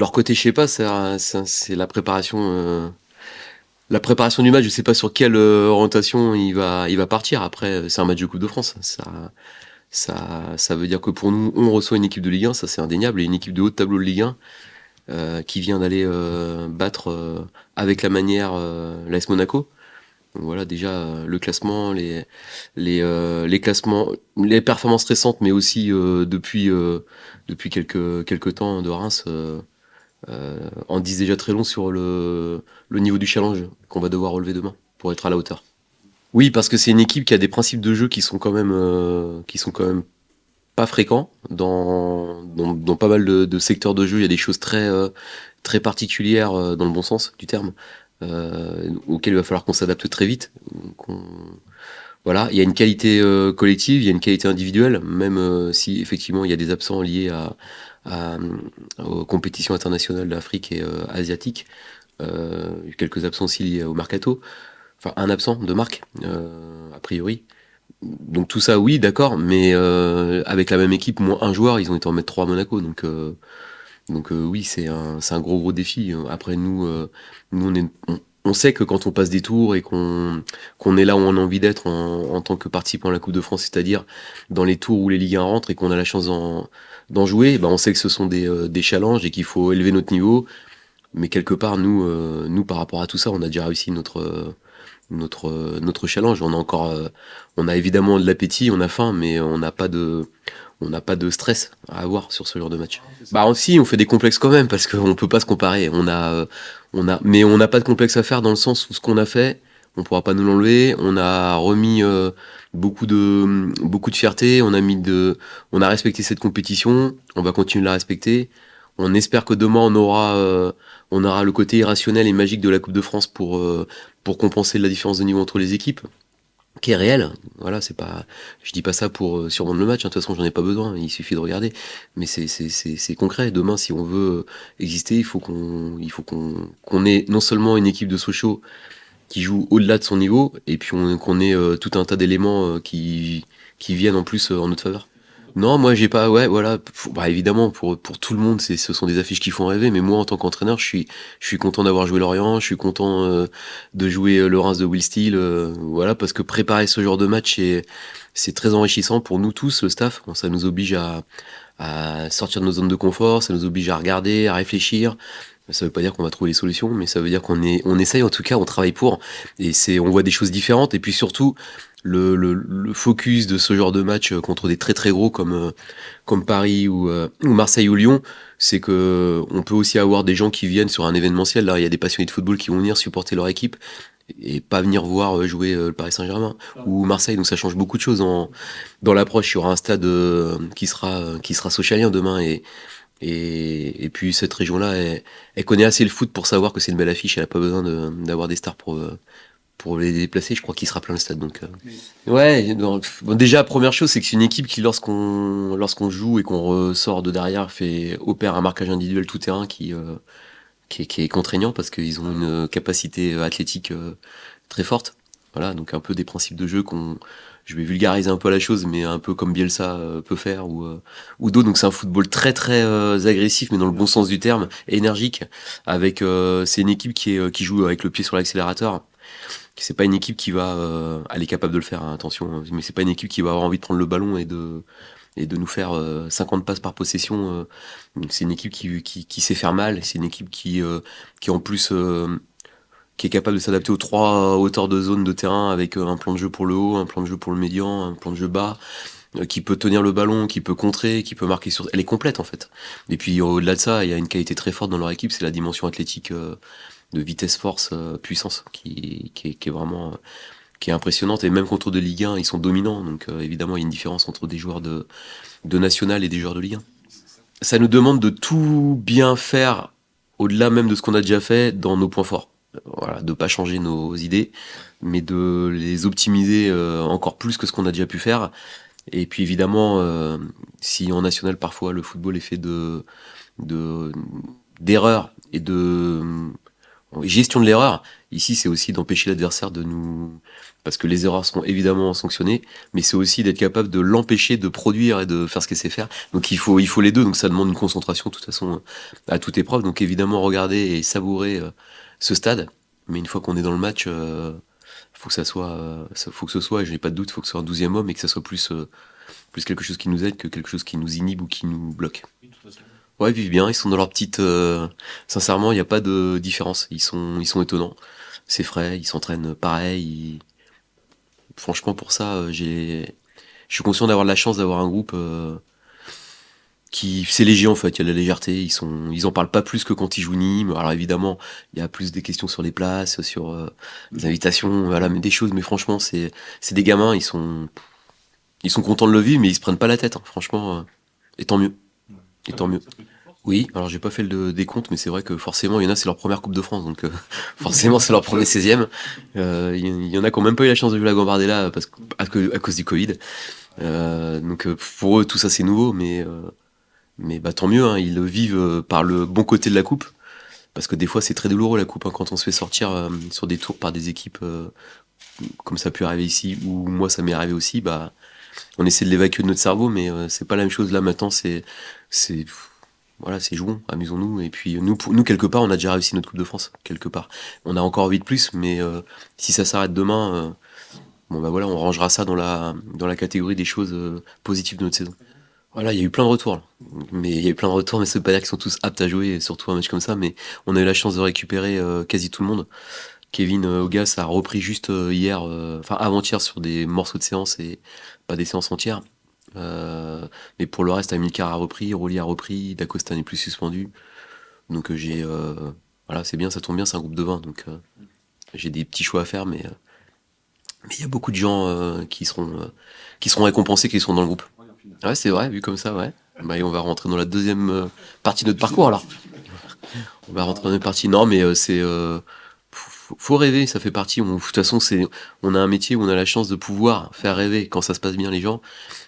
leur côté, je sais pas, c'est la préparation du match. Je sais pas sur quelle orientation il va partir. Après, c'est un match de Coupe de France. Ça veut dire que pour nous, on reçoit une équipe de Ligue 1, ça c'est indéniable, et une équipe de haut de tableau de Ligue 1 qui vient d'aller battre avec la manière l'AS Monaco. Donc voilà, déjà le classement, les classements, les performances récentes, mais aussi depuis quelques temps de Reims, en disent déjà très long sur le niveau du challenge qu'on va devoir relever demain pour être à la hauteur. Oui, parce que c'est une équipe qui a des principes de jeu qui sont quand même pas fréquents dans pas mal de secteurs de jeu. Il y a des choses très particulières dans le bon sens du terme, auxquelles il va falloir qu'on s'adapte très vite. qu'on- Voilà, il y a une qualité collective, il y a une qualité individuelle, même si effectivement il y a des absents liés à, aux compétitions internationales d'Afrique et asiatiques. Quelques absents aussi liés au mercato. Enfin, un absent de marque, a priori. Donc tout ça, oui, d'accord, mais avec la même équipe, moins un joueur, ils ont été en mettre trois à Monaco. Oui, c'est un gros défi. Après, nous on sait que quand on passe des tours et qu'on est là où on a envie d'être en tant que participant à la Coupe de France, c'est-à-dire dans les tours où les Ligue 1 rentrent et qu'on a la chance d'en jouer, bah on sait que ce sont des challenges et qu'il faut élever notre niveau. Mais quelque part, nous par rapport à tout ça, on a déjà réussi notre challenge. On a évidemment de l'appétit, on a faim, mais on n'a pas de stress à avoir sur ce genre de match. Bah aussi, on fait des complexes quand même parce qu'on peut pas se comparer. Mais on n'a pas de complexe à faire dans le sens où ce qu'on a fait, on pourra pas nous l'enlever. On a remis beaucoup de fierté. On a respecté cette compétition. On va continuer de la respecter. On espère que demain on aura le côté irrationnel et magique de la Coupe de France pour compenser la différence de niveau entre les équipes, qui est réelle. Voilà, c'est pas, je dis pas ça pour survendre le match. Hein. De toute façon, j'en ai pas besoin. Il suffit de regarder. Mais c'est concret. Demain, si on veut exister, qu'on ait non seulement une équipe de Sochaux qui joue au-delà de son niveau, et puis qu'on ait tout un tas d'éléments qui viennent en plus en notre faveur. Non, moi j'ai pas, ouais, voilà, bah, évidemment pour tout le monde, ce sont des affiches qui font rêver, mais moi en tant qu'entraîneur, je suis content d'avoir joué Lorient, je suis content de jouer le Reims de Will Steele, voilà, parce que préparer ce genre de match, c'est très enrichissant pour nous tous, le staff. Bon, ça nous oblige à sortir de nos zones de confort, ça nous oblige à regarder, à réfléchir. Ça veut pas dire qu'on va trouver les solutions, mais ça veut dire on essaye en tout cas, on travaille pour, et on voit des choses différentes, et puis surtout le focus de ce genre de match contre des très très gros comme Paris ou Marseille ou Lyon, c'est que on peut aussi avoir des gens qui viennent sur un événementiel. Là, il y a des passionnés de football qui vont venir supporter leur équipe et pas venir voir jouer le Paris Saint-Germain ou Marseille. Donc ça change beaucoup de choses dans l'approche. Il y aura un stade qui sera socialien demain et puis cette région-là, elle connaît assez le foot pour savoir que c'est une belle affiche. Elle a pas besoin d'avoir des stars pour les déplacer. Je crois qu'il sera plein le stade. Ouais. Donc, bon, déjà première chose, c'est que c'est une équipe qui lorsqu'on joue et qu'on ressort de derrière opère un marquage individuel tout terrain qui est contraignant parce qu'ils ont une capacité athlétique très forte. Voilà, donc un peu des principes de jeu je vais vulgariser un peu la chose, mais un peu comme Bielsa peut faire ou d'autres. Donc c'est un football très très agressif, mais dans le bon sens du terme, énergique. C'est une équipe qui joue avec le pied sur l'accélérateur. C'est pas une équipe qui va, elle est capable de le faire, hein, attention, hein, mais c'est pas une équipe qui va avoir envie de prendre le ballon et de nous faire 50 passes par possession. Donc c'est une équipe qui sait faire mal. C'est une équipe qui en plus qui est capable de s'adapter aux trois hauteurs de zone de terrain avec un plan de jeu pour le haut, un plan de jeu pour le médian, un plan de jeu bas, qui peut tenir le ballon, qui peut contrer, qui peut marquer sur. Elle est complète en fait. Et puis au-delà de ça, il y a une qualité très forte dans leur équipe, c'est la dimension athlétique de vitesse, force, puissance qui est vraiment qui est impressionnante. Et même contre de Ligue 1, ils sont dominants. Donc évidemment, il y a une différence entre des joueurs de national et des joueurs de Ligue 1. Ça nous demande de tout bien faire au-delà même de ce qu'on a déjà fait dans nos points forts. Voilà, de pas changer nos idées, mais de les optimiser encore plus que ce qu'on a déjà pu faire. Et puis évidemment, si en national parfois le football est fait de d'erreurs et gestion de l'erreur. Ici, c'est aussi d'empêcher l'adversaire de nous, parce que les erreurs seront évidemment sanctionnées, mais c'est aussi d'être capable de l'empêcher de produire et de faire ce qu'il sait faire. Donc il faut les deux. Donc ça demande une concentration de toute façon à toute épreuve. Donc évidemment regarder et savourer ce stade. Mais une fois qu'on est dans le match, faut que ça soit, faut que ce soit, je n'ai pas de doute, faut que ce soit un 12e homme et que ça soit plus quelque chose qui nous aide que quelque chose qui nous inhibe ou qui nous bloque. Ouais, ils vivent bien, ils sont dans leur petite. Sincèrement, il n'y a pas de différence. Ils sont étonnants. C'est frais, ils s'entraînent pareil. Franchement, pour ça, je suis conscient d'avoir de la chance d'avoir un groupe qui, c'est léger en fait. Il y a de la légèreté. Ils en parlent pas plus que quand ils jouent Nîmes. Alors évidemment, il y a plus des questions sur les places, sur les invitations, voilà, mais des choses. Mais franchement, c'est des gamins. Ils sont contents de le vivre, mais ils se prennent pas la tête. Hein, franchement, et tant mieux. Et tant mieux. Oui, alors j'ai pas fait le décompte, mais c'est vrai que forcément, il y en a, c'est leur première Coupe de France, donc forcément, c'est leur premier 16e. Il y en a qui ont même pas eu la chance de jouer la Gambardella à cause du Covid. Donc pour eux, tout ça, c'est nouveau, mais bah, tant mieux, hein, ils le vivent par le bon côté de la Coupe, parce que des fois, c'est très douloureux la Coupe, hein, quand on se fait sortir sur des tours par des équipes comme ça a pu arriver ici, ou moi, ça m'est arrivé aussi, bah, on essaie de l'évacuer de notre cerveau, mais c'est pas la même chose là maintenant, c'est voilà, c'est jouons, amusons-nous. Et puis nous quelque part, on a déjà réussi notre Coupe de France, quelque part. On a encore envie de plus, mais si ça s'arrête demain, bon bah voilà, on rangera ça dans la catégorie des choses positives de notre saison. Voilà, il y a eu plein de retours, là. Mais il y a eu plein de retours, mais ça veut pas dire qu'ils sont tous aptes à jouer, et surtout un match comme ça. Mais on a eu la chance de récupérer quasi tout le monde. Kevin Augas a repris juste hier, enfin avant-hier sur des morceaux de séance et pas des séances entières. Mais pour le reste, Amilcar a repris, Rolly a repris, Dacosta n'est plus suspendu. Donc voilà, c'est bien, ça tombe bien, c'est un groupe de 20. Donc j'ai des petits choix à faire, mais il y a beaucoup de gens qui seront récompensés, qui sont dans le groupe. Ouais, c'est vrai, vu comme ça, ouais. Bah, et on va rentrer dans la deuxième partie de notre parcours alors. On va rentrer dans une partie. Non, mais faut rêver, ça fait partie. De toute façon, on a un métier où on a la chance de pouvoir faire rêver quand ça se passe bien les gens.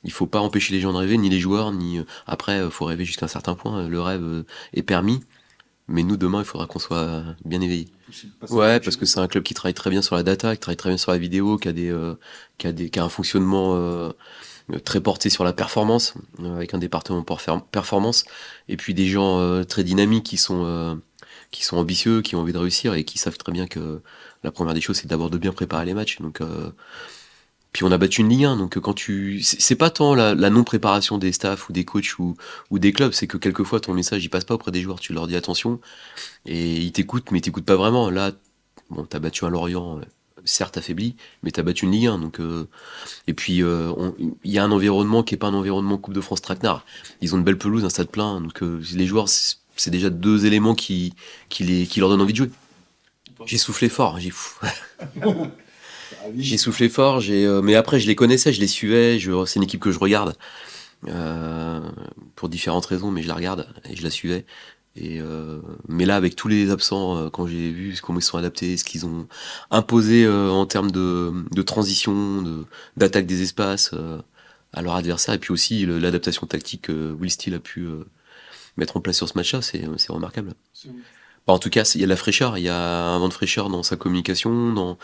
Il faut pas empêcher les gens de rêver, ni les joueurs, ni après. Faut rêver jusqu'à un certain point. Le rêve est permis, mais nous demain, il faudra qu'on soit bien éveillés. Ouais, parce que c'est un club qui travaille très bien sur la data, qui travaille très bien sur la vidéo, qui a un fonctionnement très porté sur la performance, avec un département performance, et puis des gens très dynamiques qui sont ambitieux, qui ont envie de réussir et qui savent très bien que la première des choses, c'est d'abord de bien préparer les matchs. Donc, puis on a battu une Ligue 1, donc c'est pas tant la non-préparation des staffs ou des coachs ou des clubs, c'est que quelquefois ton message il passe pas auprès des joueurs, tu leur dis attention, et ils t'écoutent, mais ils t'écoutent pas vraiment. Là, bon, t'as battu un Lorient, certes affaibli, mais t'as battu une Ligue 1, donc et puis il y a un environnement qui est pas un environnement Coupe de France traquenard. Ils ont une belle pelouse, un stade plein, donc les joueurs, c'est déjà deux éléments qui leur donnent envie de jouer. J'ai soufflé fort, j'ai soufflé fort, mais après je les connaissais, je les suivais, c'est une équipe que je regarde pour différentes raisons, mais je la regarde et je la suivais. Mais là, avec tous les absents, quand j'ai vu comment ils sont adaptés, ce qu'ils ont imposé en termes de transition, d'attaque des espaces à leur adversaire, et puis aussi l'adaptation tactique que Will Steele a pu mettre en place sur ce match-là, c'est remarquable. Bah, en tout cas, il y a de la fraîcheur, il y a un vent de fraîcheur dans sa communication,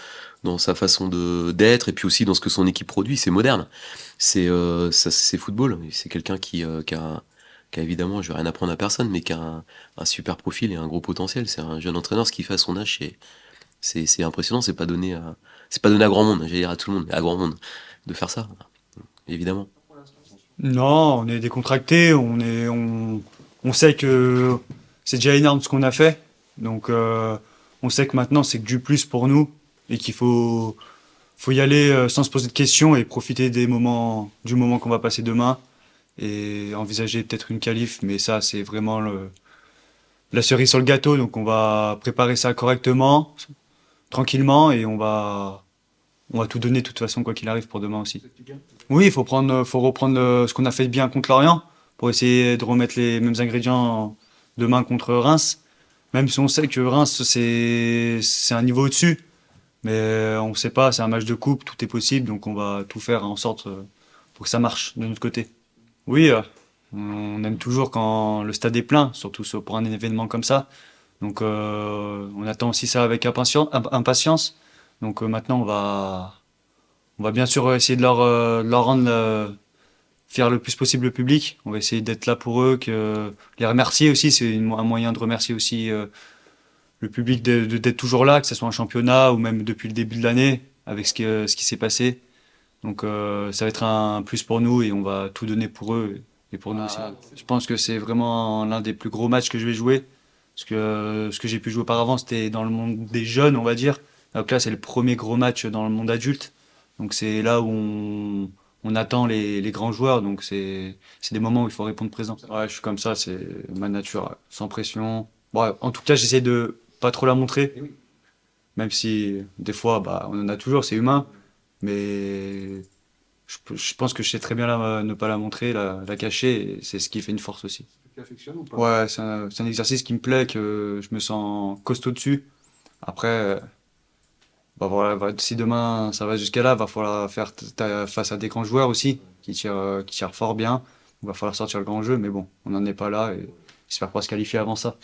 dans sa façon d'être, et puis aussi dans ce que son équipe produit. C'est moderne, c'est football. C'est quelqu'un qui a évidemment, je vais rien apprendre à personne, mais qui a un super profil et un gros potentiel. C'est un jeune entraîneur, ce qu'il fait à son âge, c'est impressionnant. C'est pas donné à grand monde, j'allais dire à tout le monde, mais à grand monde de faire ça, évidemment. Non, on est décontracté, on sait que c'est déjà énorme ce qu'on a fait. Donc on sait que maintenant c'est que du plus pour nous et faut y aller sans se poser de questions et profiter du moment qu'on va passer demain et envisager peut-être une qualif, mais ça c'est vraiment la cerise sur le gâteau. Donc on va préparer ça correctement, tranquillement et on va tout donner de toute façon quoi qu'il arrive pour demain aussi. Oui, faut reprendre ce qu'on a fait de bien contre Lorient pour essayer de remettre les mêmes ingrédients demain contre Reims. Même si on sait que Reims c'est un niveau au-dessus, mais on ne sait pas, c'est un match de coupe, tout est possible, donc on va tout faire en sorte pour que ça marche de notre côté. Oui, on aime toujours quand le stade est plein, surtout pour un événement comme ça. Donc on attend aussi ça avec impatience. Donc maintenant on va bien sûr essayer de leur rendre faire le plus possible le public. On va essayer d'être là pour eux, les remercier aussi. C'est un moyen de remercier aussi le public d'être toujours là, que ce soit en championnat ou même depuis le début de l'année avec ce qui s'est passé. Donc ça va être un plus pour nous et on va tout donner pour eux et pour nous aussi. Je pense que c'est vraiment l'un des plus gros matchs que je vais jouer. Parce que ce que j'ai pu jouer auparavant, c'était dans le monde des jeunes, on va dire. Donc là, c'est le premier gros match dans le monde adulte. Donc c'est là où on attend les grands joueurs. Donc c'est des moments où il faut répondre présent. Ouais, je suis comme ça, c'est ma nature, sans pression. Bon, en tout cas, j'essaie de pas trop la montrer. Même si des fois, bah, on en a toujours, c'est humain. Mais je pense que je sais très bien ne pas la montrer, la cacher. Et c'est ce qui fait une force aussi. Tu affectionnes ou pas? Ouais, c'est un exercice qui me plaît, que je me sens costaud dessus. Après, bah voilà, si demain ça va jusqu'à là, va falloir faire face à des grands joueurs aussi, qui tirent fort bien. Il va falloir sortir le grand jeu, mais bon, on n'en est pas là et j'espère pas se qualifier avant ça.